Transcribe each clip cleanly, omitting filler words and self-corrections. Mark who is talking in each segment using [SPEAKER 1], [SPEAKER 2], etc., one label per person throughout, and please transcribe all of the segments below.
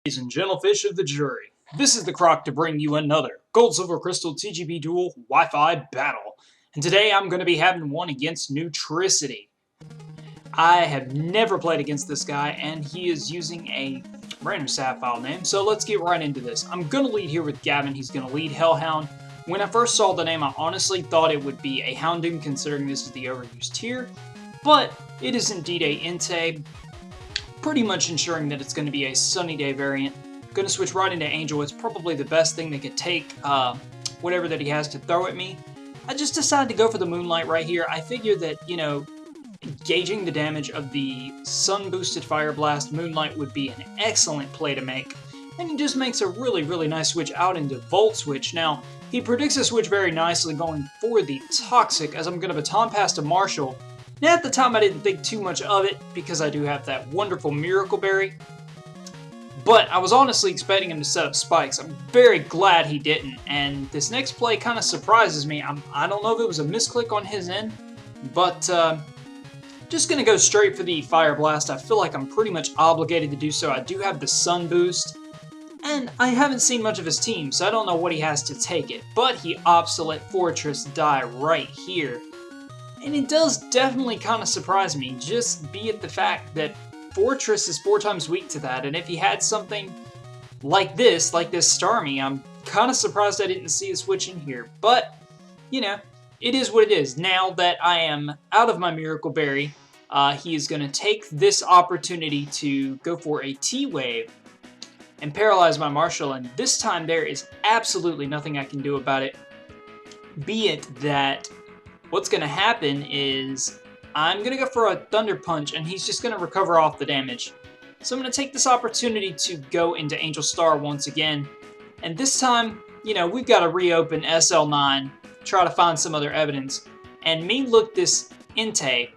[SPEAKER 1] Ladies and Gentlefish of the jury, this is the Croc to bring you another Gold Silver Crystal TGBDual Wi-Fi battle. And today I'm going to be having one against Neutricity. I have never played against this guy, and he is using a random save file name, so let's get right into this. I'm going to lead here with Gavin. He's going to lead Hellhound. When I first saw the name, I honestly thought it would be a Houndoom, considering this is the overused tier, but it is indeed a Entei, pretty much ensuring that it's going to be a Sunny Day variant. Going to switch right into Angel. It's probably the best thing that could take whatever that he has to throw at me. I just decided to go for the Moonlight right here. I figured that, gauging the damage of the Sun-boosted Fire Blast, Moonlight would be an excellent play to make. And he just makes a really, really nice switch out into Volt Switch. Now, he predicts a switch very nicely going for the Toxic, as I'm going to Baton Pass to Marshall. Now, at the time, I didn't think too much of it, because I do have that wonderful Miracle Berry. But I was honestly expecting him to set up Spikes. I'm very glad he didn't, and this next play kind of surprises me. I don't know if it was a misclick on his end, but just going to go straight for the Fire Blast. I feel like I'm pretty much obligated to do so. I do have the Sun Boost, and I haven't seen much of his team, so I don't know what he has to take it. But he opts to let Fortress die right here. And it does definitely kind of surprise me, just be it the fact that Fortress is 4 times weak to that, and if he had something like this Starmie, I'm kind of surprised I didn't see a switch in here. But, it is what it is. Now that I am out of my Miracle Berry, he is going to take this opportunity to go for a T-Wave and paralyze my Marshall, and this time there is absolutely nothing I can do about it. Be it that what's going to happen is I'm going to go for a Thunder Punch, and he's just going to recover off the damage. So I'm going to take this opportunity to go into Angel Star once again. And this time, we've got to reopen SL9, try to find some other evidence, and me look this Entei.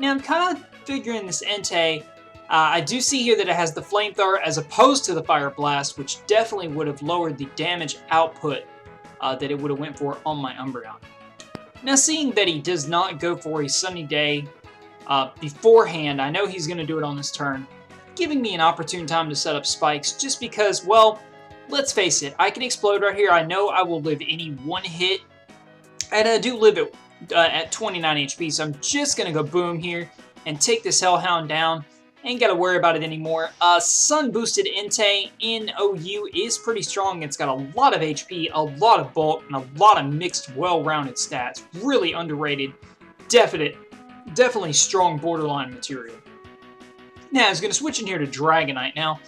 [SPEAKER 1] Now, I'm kind of figuring this Entei, I do see here that it has the Flamethrower as opposed to the Fire Blast, which definitely would have lowered the damage output that it would have went for on my Umbreon. Now, seeing that he does not go for a Sunny Day beforehand, I know he's going to do it on this turn, giving me an opportune time to set up Spikes just because, well, let's face it, I can explode right here. I know I will live any one hit, and I do live at 29 HP, so I'm just going to go boom here and take this Hellhound down. Ain't got to worry about it anymore. Sun-boosted Entei in OU is pretty strong. It's got a lot of HP, a lot of bulk, and a lot of mixed, well-rounded stats. Really underrated. Definitely strong borderline material. Now, I was going to switch in here to Dragonite. Now,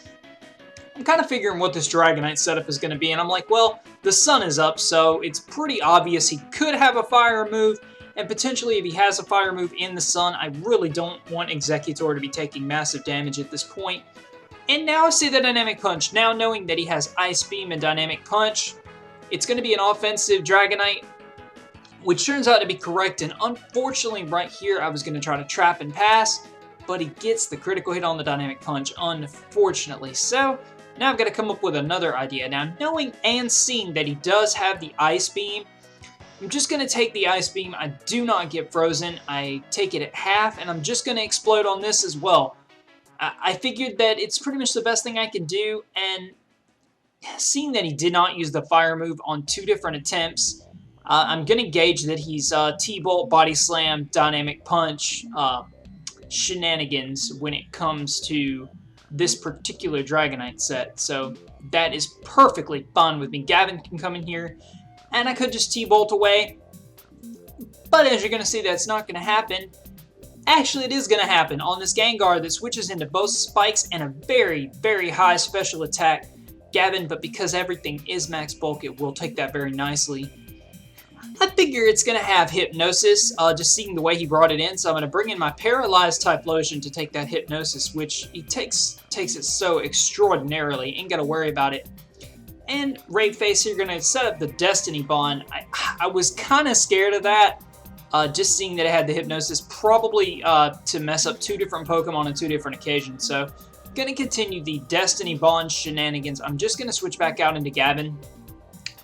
[SPEAKER 1] I'm kind of figuring what this Dragonite setup is going to be, and I'm like, well, the sun is up, so it's pretty obvious he could have a fire move. And potentially, if he has a fire move in the sun, I really don't want Executor to be taking massive damage at this point. And now I see the Dynamic Punch. Now knowing that he has Ice Beam and Dynamic Punch, it's going to be an offensive Dragonite, which turns out to be correct. And unfortunately, right here, I was going to try to trap and pass, but he gets the critical hit on the Dynamic Punch, unfortunately. So now I've got to come up with another idea. Now, knowing and seeing that he does have the Ice Beam, I'm just going to take the Ice Beam. I do not get frozen. I take it at half, and I'm just going to explode on this as well. I figured that it's pretty much the best thing I can do, and seeing that he did not use the fire move on 2 different attempts, I'm going to gauge that he's T-Bolt, Body Slam, Dynamic Punch, shenanigans when it comes to this particular Dragonite set. So that is perfectly fine with me. Gavin can come in here, and I could just T-Bolt away. But as you're going to see, that's not going to happen. Actually, it is going to happen on this Gengar that switches into both Spikes and a very, very high special attack. Gavin, but because everything is max bulk, it will take that very nicely. I figure it's going to have Hypnosis, just seeing the way he brought it in. So I'm going to bring in my Paralyzed type Lotion to take that Hypnosis, which he takes it so extraordinarily. Ain't got to worry about it. And Raid Face, you're going to set up the Destiny Bond. I was kind of scared of that, just seeing that it had the Hypnosis, probably to mess up 2 different Pokemon on 2 different occasions. So, going to continue the Destiny Bond shenanigans. I'm just going to switch back out into Gavin.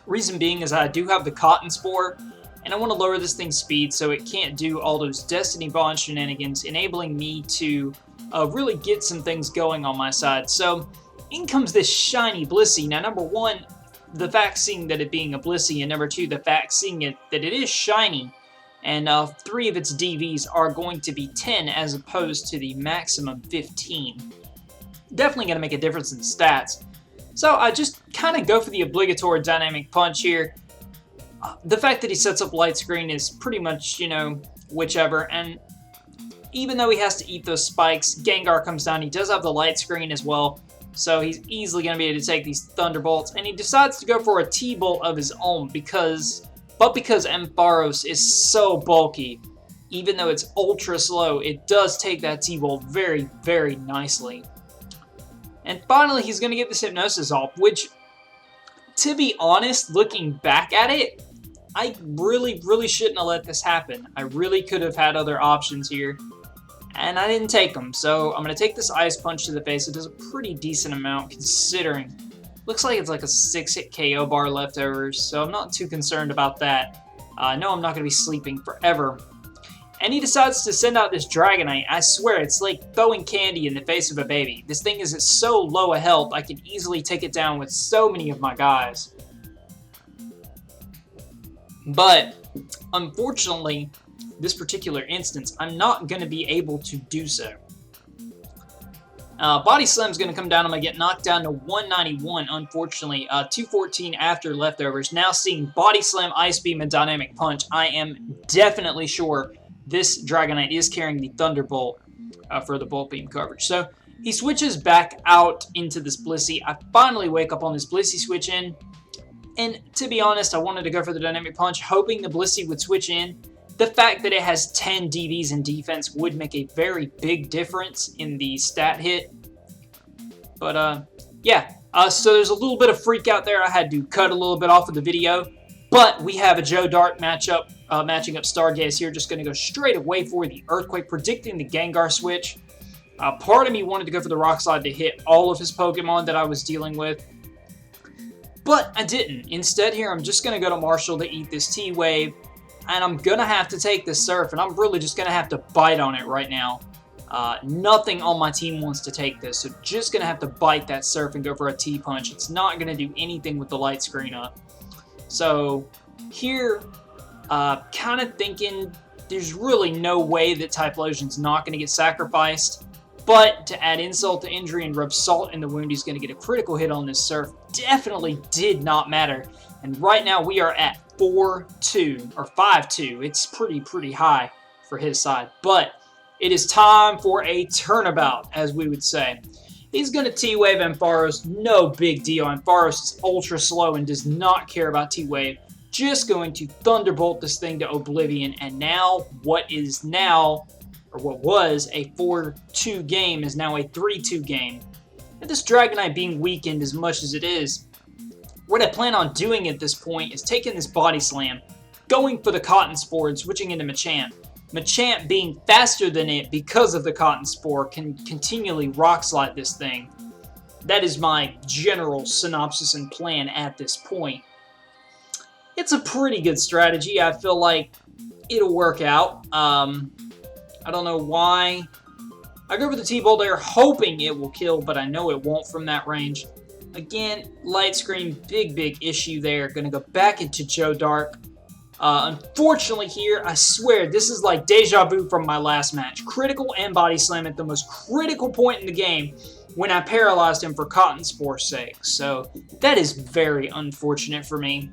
[SPEAKER 1] Reason being is I do have the Cotton Spore, and I want to lower this thing's speed so it can't do all those Destiny Bond shenanigans, enabling me to really get some things going on my side. So in comes this shiny Blissey. Now, number one, the fact seeing that it being a Blissey, and number two, the fact seeing that it is shiny, and 3 of its DVs are going to be 10 as opposed to the maximum 15. Definitely going to make a difference in stats. So I just kind of go for the obligatory dynamic punch here. The fact that he sets up light screen is pretty much, you know, whichever. And even though he has to eat those spikes, Gengar comes down. He does have the light screen as well. So he's easily going to be able to take these Thunderbolts. And he decides to go for a T-Bolt of his own because Ampharos is so bulky, even though it's ultra slow, it does take that T-Bolt very, very nicely. And finally, he's going to get this Hypnosis off, which, to be honest, looking back at it, I really, really shouldn't have let this happen. I really could have had other options here, and I didn't take them. So I'm going to take this Ice Punch to the face. It does a pretty decent amount, considering. Looks like it's like a 6-hit KO bar leftovers, so I'm not too concerned about that. I know I'm not going to be sleeping forever. And he decides to send out this Dragonite. I swear, it's like throwing candy in the face of a baby. This thing is at so low a health, I can easily take it down with so many of my guys. But, unfortunately, this particular instance, I'm not going to be able to do so. Body Slam's going to come down. I'm going to get knocked down to 191, unfortunately. 214 after leftovers. Now seeing Body Slam, Ice Beam, and Dynamic Punch, I am definitely sure this Dragonite is carrying the Thunderbolt for the Bolt Beam coverage. So he switches back out into this Blissey. I finally wake up on this Blissey switch in. And to be honest, I wanted to go for the Dynamic Punch, hoping the Blissey would switch in. The fact that it has 10 DVs in defense would make a very big difference in the stat hit. But, yeah. So there's a little bit of freak out there. I had to cut a little bit off of the video. But we have a Joe Dart matchup, matching up Stargaze here. Just going to go straight away for the Earthquake, predicting the Gengar switch. Part of me wanted to go for the Rock Slide to hit all of his Pokemon that I was dealing with. But I didn't. Instead here, I'm just going to go to Marshall to eat this T-Wave. And I'm going to have to take this Surf, and I'm really just going to have to bite on it right now. Nothing on my team wants to take this, so just going to have to bite that Surf and go for a T-Punch. It's not going to do anything with the light screen up. So here, kind of thinking there's really no way that Typhlosion's not going to get sacrificed. But to add insult to injury and rub salt in the wound, he's going to get a critical hit on this Surf. Definitely did not matter. And right now we are at 4-2, or 5-2. It's pretty high for his side. But it is time for a turnabout, as we would say. He's going to T-Wave Ampharos. No big deal. Ampharos is ultra slow and does not care about T-Wave. Just going to Thunderbolt this thing to Oblivion. And now what was a 4-2 game is now a 3-2 game. And this Dragonite being weakened as much as it is, what I plan on doing at this point is taking this Body Slam, going for the Cotton Spore and switching into Machamp. Machamp, being faster than it because of the Cotton Spore, can continually Rock Slide this thing. That is my general synopsis and plan at this point. It's a pretty good strategy. I feel like it'll work out. I don't know why. I go for the T-Bolt there, hoping it will kill, but I know it won't from that range. Again, Light Screen, big issue there. Gonna go back into Joe Dark. Unfortunately here, I swear, this is like deja vu from my last match. Critical and Body Slam at the most critical point in the game when I paralyzed him for Cotton Spore's sake. So that is very unfortunate for me.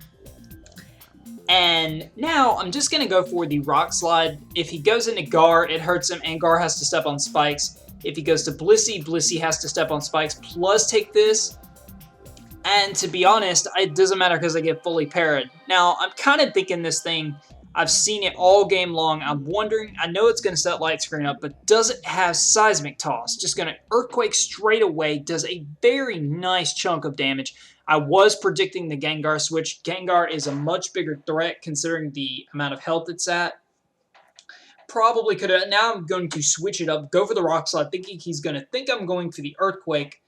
[SPEAKER 1] And now I'm just going to go for the Rock Slide. If he goes into Gar, it hurts him, and Gar has to step on spikes. If he goes to Blissey, Blissey has to step on spikes, plus take this. And to be honest, it doesn't matter because I get fully parried. Now, I'm kind of thinking this thing, I've seen it all game long. I'm wondering, I know it's going to set Light Screen up, but does it have Seismic Toss? Just going to Earthquake straight away, does a very nice chunk of damage. I was predicting the Gengar switch. Gengar is a much bigger threat considering the amount of health it's at. Probably could have. Now I'm going to switch it up, go for the Rock Slide, thinking he's going to think I'm going for the Earthquake.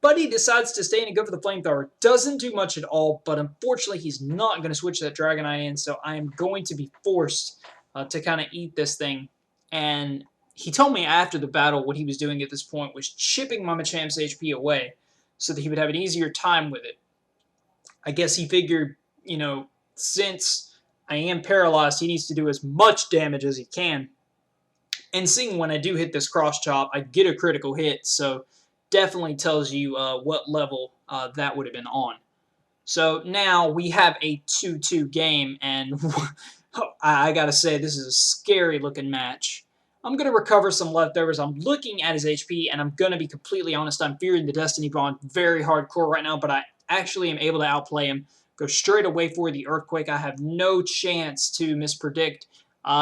[SPEAKER 1] But he decides to stay in and go for the Flamethrower. Doesn't do much at all, but unfortunately he's not going to switch that Dragonite in, so I am going to be forced to kind of eat this thing. And he told me after the battle what he was doing at this point was chipping my Machamp's HP away. so that he would have an easier time with it. I guess he figured, you know, since I am paralyzed, he needs to do as much damage as he can. And seeing when I do hit this cross chop, I get a critical hit, so definitely tells you what level that would have been on. So now we have a 2-2 game, and I gotta say, this is a scary looking match. I'm going to recover some leftovers. I'm looking at his HP, and I'm going to be completely honest, I'm fearing the Destiny Bond very hardcore right now, but I actually am able to outplay him. Go straight away for the Earthquake. I have no chance to mispredict.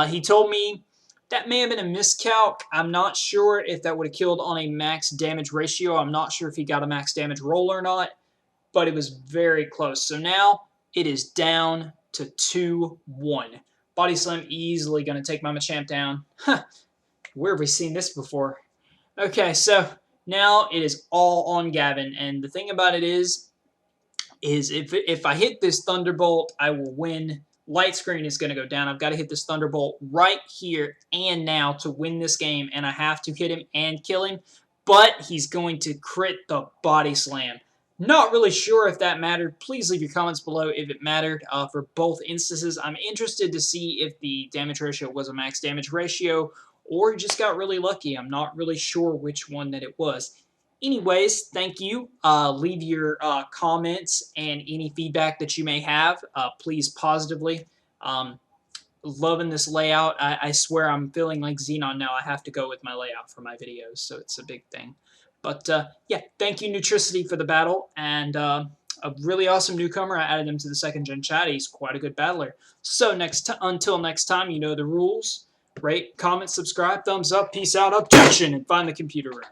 [SPEAKER 1] He told me that may have been a miscalc. I'm not sure if that would have killed on a max damage ratio. I'm not sure if he got a max damage roll or not, but it was very close. So now it is down to 2-1. Body Slam easily going to take my Machamp down. Huh. Where have we seen this before? Okay, so now it is all on Gavin, and the thing about it is if I hit this Thunderbolt, I will win. Light Screen is going to go down. I've got to hit this Thunderbolt right here and now to win this game, and I have to hit him and kill him, but he's going to crit the Body Slam. Not really sure if that mattered. Please leave your comments below if it mattered for both instances. I'm interested to see if the damage ratio was a max damage ratio or he just got really lucky. I'm not really sure which one that it was. Anyways, thank you. Leave your comments and any feedback that you may have, please positively. Loving this layout. I swear I'm feeling like Xenon now. I have to go with my layout for my videos, so it's a big thing. But yeah, thank you Neutricity for the battle, and a really awesome newcomer. I added him to the 2nd Gen chat. He's quite a good battler. So until next time, you know the rules. Rate, comment, subscribe, thumbs up, peace out, objection, and find the computer room.